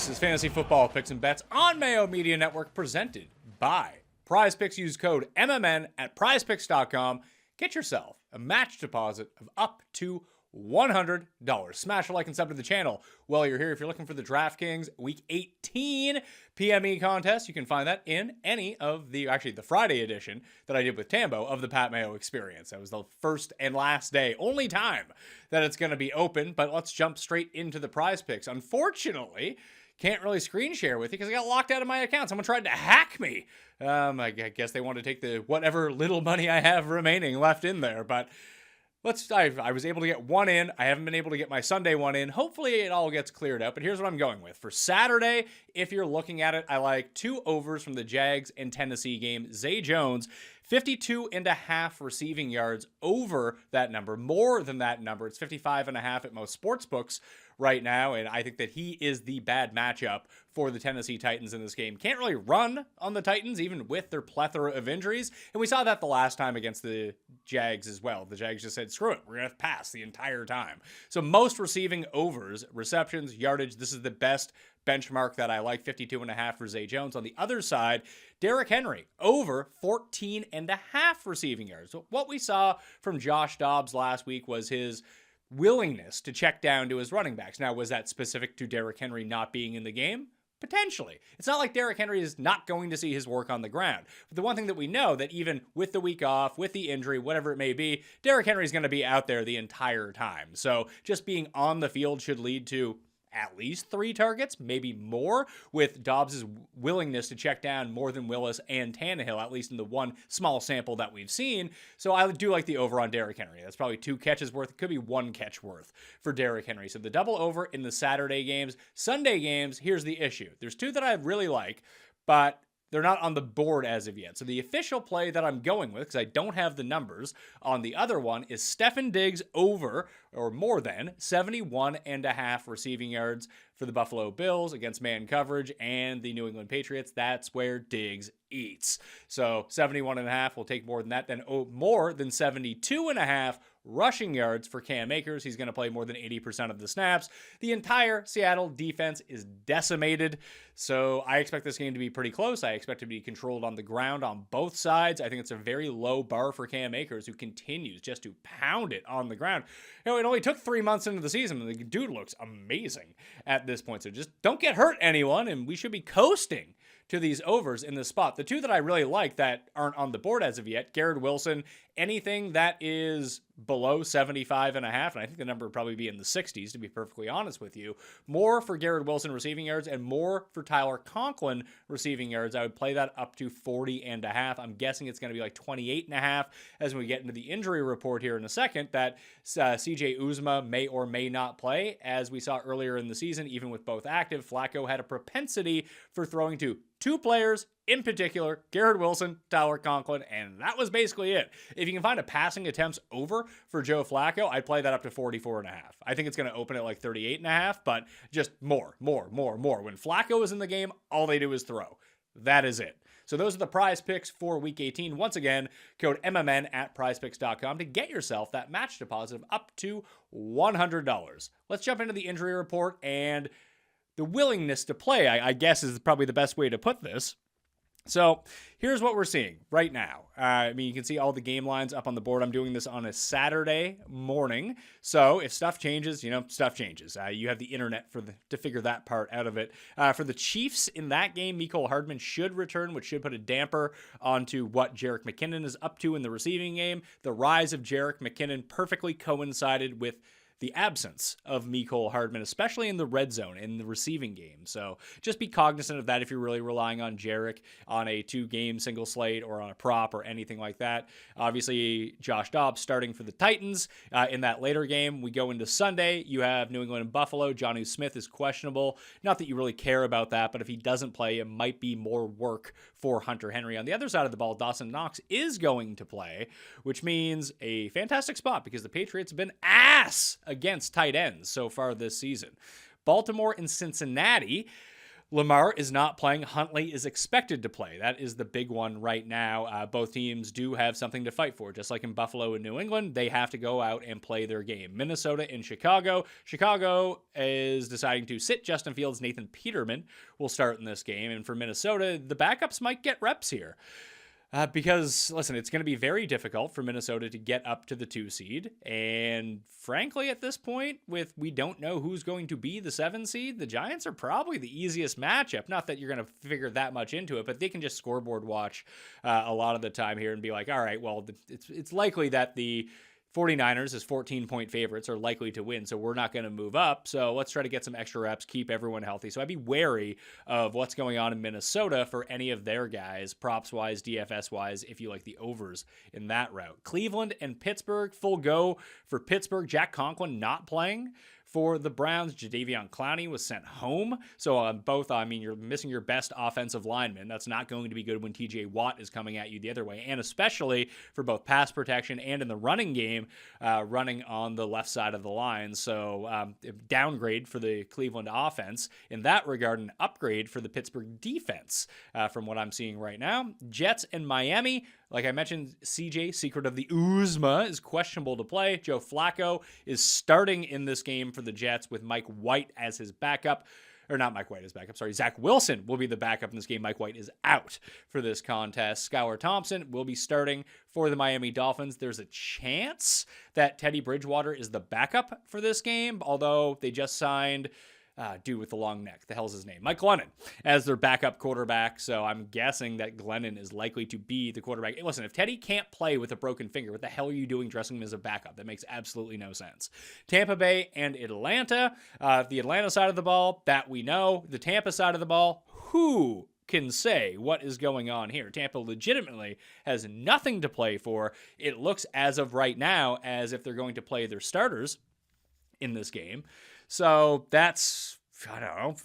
This is Fantasy Football Picks and Bets on Mayo Media Network, presented by PrizePicks. Use code MMN at PrizePicks.com. Get yourself a match deposit of up to $100. Smash a like and sub to the channel while you're here. If you're looking for the DraftKings Week 18 PME contest, you can find that in any of the Friday edition that I did with Tambo of the Pat Mayo Experience. That was the first and last day, only time that it's going to be open. But let's jump straight into the prize picks. Unfortunately, can't really screen share with you because I got locked out of my account. Someone tried to hack me. I guess they want to take the whatever little money I have remaining left in there, but I was able to get one in. I haven't been able to get my Sunday one in. Hopefully it all gets cleared up, but here's what I'm going with. For Saturday, if you're looking at it, I like two overs from the Jags and Tennessee game. Zay Jones, 52.5 receiving yards over that number, more than that number. It's 55.5 at most sports books right now, and I think that he is the bad matchup for the Tennessee Titans in this game. Can't really run on the Titans, even with their plethora of injuries, and we saw that the last time against the Jags as well. The Jags just said, screw it, we're going to pass the entire time. So most receiving overs, receptions, yardage, this is the best benchmark that I like, 52.5 for Zay Jones. On the other side, Derrick Henry, over 14.5 receiving yards. So what we saw from Josh Dobbs last week was his willingness to check down to his running backs. Now, was that specific to Derrick Henry not being in the game? Potentially. It's not like Derrick Henry is not going to see his work on the ground. But the one thing that we know, that even with the week off, with the injury, whatever it may be, Derrick Henry is going to be out there the entire time. So just being on the field should lead to at least 3 targets, maybe more, with Dobbs' willingness to check down more than Willis and Tannehill, at least in the one small sample that we've seen. So I do like the over on Derrick Henry. That's probably 2 catches worth. It could be 1 catch worth for Derrick Henry. So the double over in the Saturday games. Sunday games, here's the issue. There's 2 that I really like, but they're not on the board as of yet. So the official play that I'm going with, because I don't have the numbers on the other one, is Stefon Diggs over or more than 71.5 receiving yards for the Buffalo Bills against man coverage and the New England Patriots. That's where Diggs eats. So 71.5 will take more than that. Then more than 72.5 rushing yards for Cam Akers. He's going to play more than 80% of the snaps. The entire Seattle defense is decimated, so I expect this game to be pretty close. I expect it to be controlled on the ground on both sides. I think it's a very low bar for Cam Akers, who continues just to pound it on the ground. You know, it only took 3 months into the season, and the dude looks amazing at this point. So just don't get hurt, anyone, and we should be coasting to these overs in this spot. The 2 that I really like that aren't on the board as of yet, Garrett Wilson, anything that is below 75.5, and I think the number would probably be in the 60s, to be perfectly honest with you. More for Garrett Wilson receiving yards and more for Tyler Conklin receiving yards. I would play that up to 40.5. I'm guessing it's going to be like 28.5 as we get into the injury report here in a second, that CJ Uzomah may or may not play. As we saw earlier in the season, even with both active, Flacco had a propensity for throwing to 2 players in particular, Garrett Wilson, Tyler Conklin, and that was basically it. If you can find a passing attempts over for Joe Flacco, I'd play that up to 44.5. I think it's going to open at like 38.5, but just more. When Flacco is in the game, all they do is throw. That is it. So those are the prize picks for Week 18. Once again, code MMN at PrizePicks.com to get yourself that match deposit of up to $100. Let's jump into the injury report and the willingness to play, I guess, is probably the best way to put this. So here's what we're seeing right now. You can see all the game lines up on the board. I'm doing this on a Saturday morning. So if stuff changes, stuff changes. You have the internet to figure that part out of it. For the Chiefs in that game, Mecole Hardman should return, which should put a damper onto what Jerick McKinnon is up to in the receiving game. The rise of Jerick McKinnon perfectly coincided with the absence of Mecole Hardman, especially in the red zone in the receiving game. So just be cognizant of that if you're really relying on Jerick on a 2-game single slate or on a prop or anything like that. Obviously, Josh Dobbs starting for the Titans in that later game. We go into Sunday. You have New England and Buffalo. Jonnu Smith is questionable. Not that you really care about that, but if he doesn't play, it might be more work for Hunter Henry. On the other side of the ball, Dawson Knox is going to play, which means a fantastic spot because the Patriots have been ass against tight ends so far this season. Baltimore and Cincinnati. Lamar is not playing. Huntley is expected to play. That is the big one right now. Both teams do have something to fight for. Just like in Buffalo and New England, they have to go out and play their game. Minnesota and Chicago. Chicago is deciding to sit Justin Fields. Nathan Peterman will start in this game. And for Minnesota, the backups might get reps here. Because, listen, it's going to be very difficult for Minnesota to get up to the 2 seed. And frankly, at this point, we don't know who's going to be the 7 seed, the Giants are probably the easiest matchup. Not that you're going to figure that much into it, but they can just scoreboard watch a lot of the time here and be like, all right, well, it's likely that the 49ers as 14-point favorites are likely to win, so we're not going to move up. So let's try to get some extra reps, keep everyone healthy. So I'd be wary of what's going on in Minnesota for any of their guys, props-wise, DFS-wise, if you like the overs in that route. Cleveland and Pittsburgh, full go for Pittsburgh. Jack Conklin not playing for the Browns. Jadeveon Clowney was sent home. So on both, I mean, you're missing your best offensive lineman. That's not going to be good when TJ Watt is coming at you the other way. And especially for both pass protection and in the running game, running on the left side of the line. So downgrade for the Cleveland offense. In that regard, an upgrade for the Pittsburgh defense from what I'm seeing right now. Jets and Miami. Like I mentioned, CJ, Secret of the Uzma, is questionable to play. Joe Flacco is starting in this game for the Jets with Mike White as his backup. Or not Mike White as backup, sorry. Zach Wilson will be the backup in this game. Mike White is out for this contest. Skylar Thompson will be starting for the Miami Dolphins. There's a chance that Teddy Bridgewater is the backup for this game, although they just signed... dude with the long neck. The hell's his name? Mike Glennon as their backup quarterback. So I'm guessing that Glennon is likely to be the quarterback. Hey, listen, if Teddy can't play with a broken finger, what the hell are you doing dressing him as a backup? That makes absolutely no sense. Tampa Bay and Atlanta. The Atlanta side of the ball, that we know. The Tampa side of the ball, who can say what is going on here? Tampa legitimately has nothing to play for. It looks as of right now as if they're going to play their starters in this game. So that's, I don't know,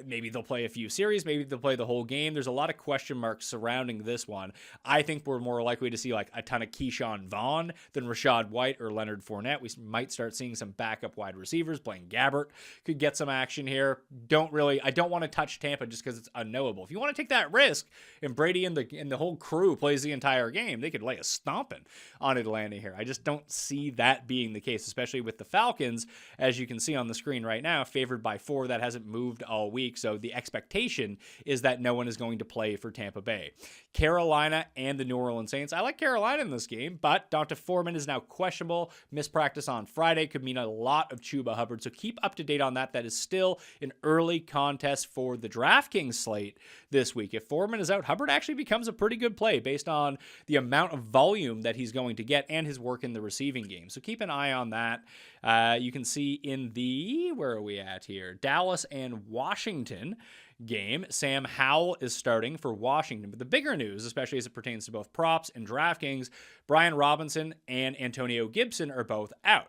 maybe they'll play a few series, maybe they'll play the whole game. There's a lot of question marks surrounding this one. I think we're more likely to see like a ton of Keyshawn Vaughn than Rachaad White or Leonard Fournette. We might start seeing some backup wide receivers. Blaine Gabbert could get some action here. I don't want to touch Tampa just because it's unknowable. If you want to take that risk and Brady and the whole crew plays the entire game, they could lay a stomping on Atlanta here. I just don't see that being the case, especially with the Falcons, as you can see on the screen right now, favored by 4. That hasn't moved all week. So the expectation is that no one is going to play for Tampa Bay. Carolina and the New Orleans Saints. I like Carolina in this game, but Dr. Foreman is now questionable. Missed practice on Friday could mean a lot of Chuba Hubbard. So keep up to date on that. That is still an early contest for the DraftKings slate this week. If Foreman is out, Hubbard actually becomes a pretty good play based on the amount of volume that he's going to get and his work in the receiving game. So keep an eye on that. You can see in the, where are we at here? Dallas and Washington game. Sam Howell is starting for Washington. But the bigger news, especially as it pertains to both props and DraftKings, Brian Robinson and Antonio Gibson are both out.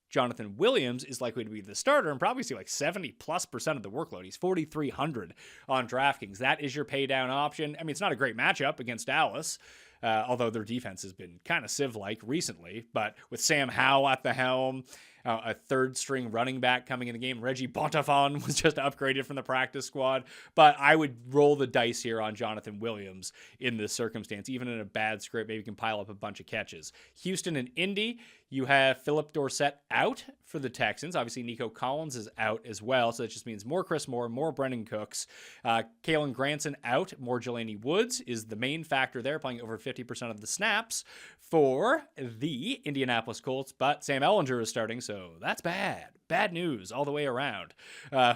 Jonathan Williams is likely to be the starter and probably see like 70+% of the workload. He's 4,300 on DraftKings. That is your pay down option. I mean, it's not a great matchup against Dallas, although their defense has been kind of Civ-like recently. But with Sam Howell at the helm, a third-string running back coming in the game. Reggie Bontafon was just upgraded from the practice squad. But I would roll the dice here on Jonathan Williams in this circumstance. Even in a bad script, maybe you can pile up a bunch of catches. Houston and Indy, you have Philip Dorsett out for the Texans. Obviously, Nico Collins is out as well, so that just means more Chris Moore, more Brendan Cooks. Kalen Granson out, more Jelani Woods is the main factor there, playing over 50% of the snaps for the Indianapolis Colts. But Sam Ehlinger is starting, so that's bad. Bad news all the way around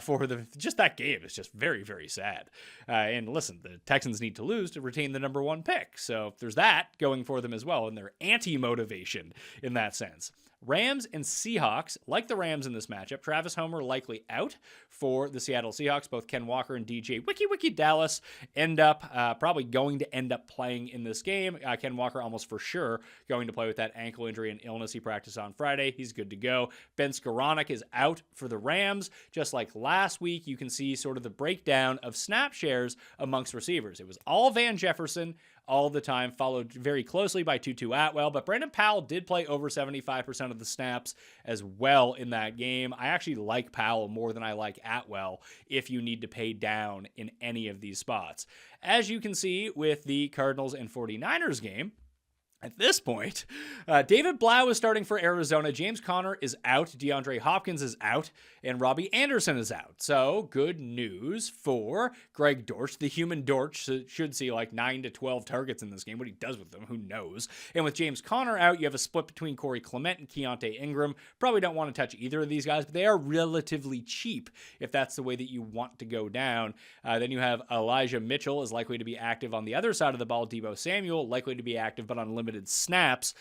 for just that game. It's just very, very sad. And listen, the Texans need to lose to retain the number 1 pick. So there's that going for them as well, and their anti-motivation in that sense. Rams and Seahawks, like the Rams in this matchup, Travis Homer likely out for the Seattle Seahawks. Both Ken Walker and DJ Wiki Dallas probably going to end up playing in this game. Ken Walker almost for sure going to play with that ankle injury and illness. He practiced on Friday. He's good to go. Ben Skoranek is out for the Rams. Just like last week, you can see sort of the breakdown of snap shares amongst receivers. It was all Van Jefferson all the time, followed very closely by Tutu Atwell, but Brandon Powell did play over 75% of the snaps as well in that game. I actually like Powell more than I like Atwell if you need to pay down in any of these spots. As you can see with the Cardinals and 49ers game, at this point, David Blau is starting for Arizona. James Conner is out. DeAndre Hopkins is out. And Robbie Anderson is out. So, good news for Greg Dortch. The human Dortch should see like 9 to 12 targets in this game. What he does with them, who knows? And with James Conner out, you have a split between Corey Clement and Keontae Ingram. Probably don't want to touch either of these guys, but they are relatively cheap if that's the way that you want to go down. Then you have Elijah Mitchell is likely to be active on the other side of the ball. Deebo Samuel likely to be active, but on limited snaps.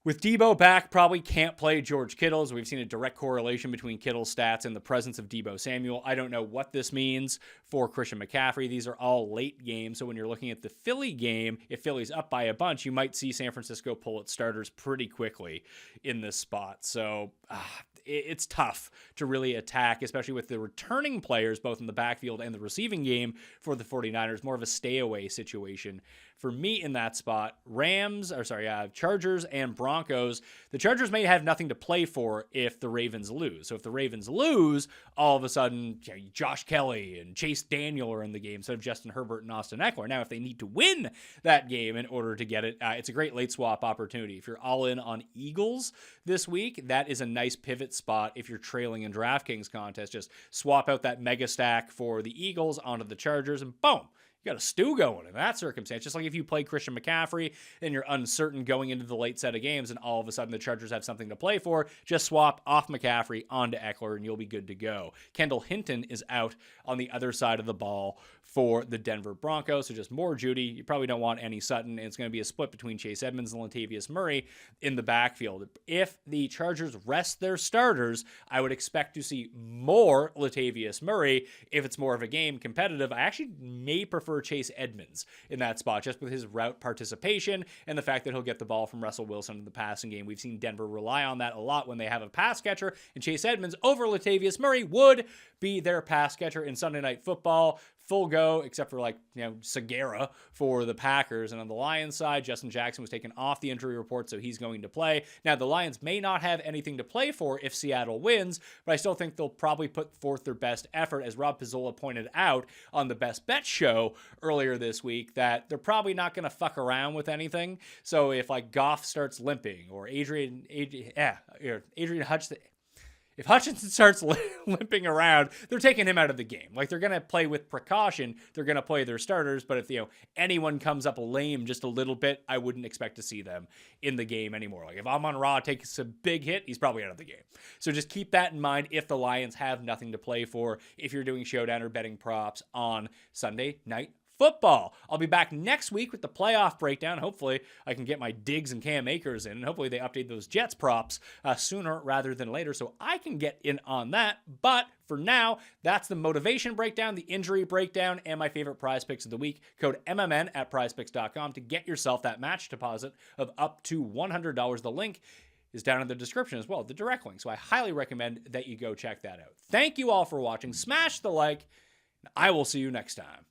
With Deebo back, probably can't play George Kittle, as we've seen a direct correlation between Kittle's stats and the presence of Deebo Samuel. I don't know what this means for Christian McCaffrey. These are all late games, so when you're looking at the Philly game, if Philly's up by a bunch, you might see San Francisco pull its starters pretty quickly in this spot. So it's tough to really attack, especially with the returning players, both in the backfield and the receiving game for the 49ers. More of a stay-away situation for me in that spot. Chargers and Broncos. The Chargers may have nothing to play for if the Ravens lose. So if the Ravens lose, all of a sudden, Josh Kelly and Chase Daniel are in the game instead of Justin Herbert and Austin Eckler. Now, if they need to win that game in order to get it, it's a great late swap opportunity. If you're all in on Eagles this week, that is a nice pivot spot if you're trailing in DraftKings contest. Just swap out that mega stack for the Eagles onto the Chargers, and boom, you got a stew going in that circumstance. Just like if you play Christian McCaffrey and you're uncertain going into the late set of games and all of a sudden the Chargers have something to play for, just swap off McCaffrey onto Eckler and you'll be good to go. Kendall Hinton is out on the other side of the ball for the Denver Broncos, so just more Judy. You probably don't want any Sutton, and it's going to be a split between Chase Edmonds and Latavius Murray in the backfield. If the Chargers rest their starters, I would expect to see more Latavius Murray. If it's more of a game competitive, I actually may prefer Chase Edmonds in that spot, just with his route participation and the fact that he'll get the ball from Russell Wilson in the passing game. We've seen Denver rely on that a lot when they have a pass catcher, and Chase Edmonds over Latavius Murray would be their pass catcher in Sunday Night Football. Full go, except for Segura for the Packers. And on the Lions side, Justin Jackson was taken off the injury report, so he's going to play. Now, the Lions may not have anything to play for if Seattle wins, but I still think they'll probably put forth their best effort, as Rob Pizzola pointed out on the Best Bet show earlier this week, that they're probably not going to fuck around with anything. So if Goff starts limping, or Adrian Hutchinson, if Hutchinson starts limping around, they're taking him out of the game. They're going to play with precaution. They're going to play their starters. But if anyone comes up lame just a little bit, I wouldn't expect to see them in the game anymore. If Amon-Ra takes a big hit, he's probably out of the game. So just keep that in mind if the Lions have nothing to play for, if you're doing showdown or betting props on Sunday Night Football. I'll be back next week with the playoff breakdown. Hopefully, I can get my Diggs and Cam Akers in, and hopefully they update those Jets props sooner rather than later so I can get in on that. But for now, that's the motivation breakdown, the injury breakdown, and my favorite prize picks of the week. Code MMN at PrizePicks.com to get yourself that match deposit of up to $100. The link is down in the description as well, the direct link. So I highly recommend that you go check that out. Thank you all for watching. Smash the like, and I will see you next time.